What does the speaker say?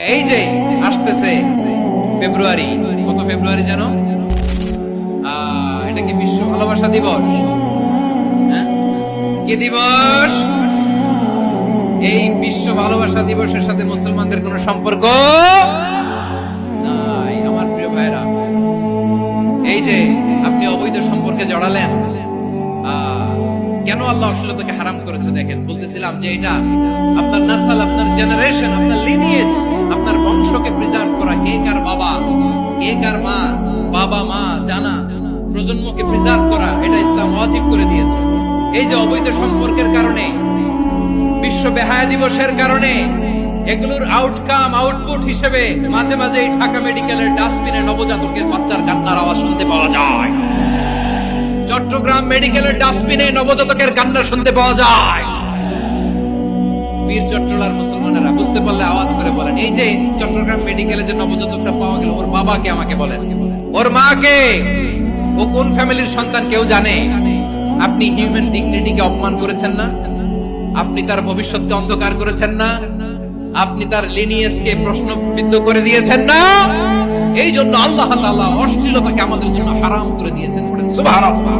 এই যে আসতেছে ফেব্রুয়ারি, কত ফেব্রুয়ারি জানো? এটা কি বিশ্ব ভালোবাসা দিবস? হ্যাঁ, কি দিবস? এই বিশ্ব ভালোবাসা দিবসের সাথে মুসলমানদের কোনো সম্পর্ক নাই। আমার প্রিয় ভাইরা, এই যে আপনি অবৈধ সম্পর্কে জড়ালেন, কেন আল্লাহ অশ্লীলতাকে হারাম করেছে দেখেন। বলতেছিলাম যে এটা আপনার নাসাল, আপনার জেনারেশন, আপনার লিনিয়েজ, আপনার বংশকে প্রিজার্ভ করা। কে কার বাবা, কে কার মা, বাবা মা জানা, প্রজন্মকে প্রিজার্ভ করা, এটা ইসলাম ওয়াজিব করে দিয়েছে। এই যে অবৈধ সম্পর্কের কারণে, বিশ্ব বেহায়া দিবসের কারণে, এগুলোর আউটকাম, আউটপুট হিসেবে মাঝে মাঝে এই ঢাকা মেডিকেলের ডাস্টবিনে নবজাতকের বাচ্চার কান্নার আওয়াজ শুনতে পাওয়া যায়। চট্টগ্রাম মেডিকেলের ডাস্টবিনে নবজাতকের কান্না শুনতে পাওয়া যায়। বীর চট্টলার মুসলমানেরা বুঝতে পারলে আওয়াজ করে বলেন, এই যে চট্টগ্রাম মেডিকেলে যে নবজাতকটা পাওয়া গেল, ওর বাবাকে আমাকে বলেন, ওর মাকে, ও কোন ফ্যামিলির সন্তান কেউ জানে? আপনি হিউম্যান ডিগনিটিকে অপমান করেছেন না? আপনি তার ভবিষ্যৎকে অন্ধকার করেছেন না? আপনি তার লিনিয়েজকে প্রশ্নবিদ্ধ করে দিয়েছেন না? এই জন্য আল্লাহ তাআলা অশ্লীলতাকে আমাদের জন্য হারাম করে দিয়েছেন। সুবহানাল্লাহ।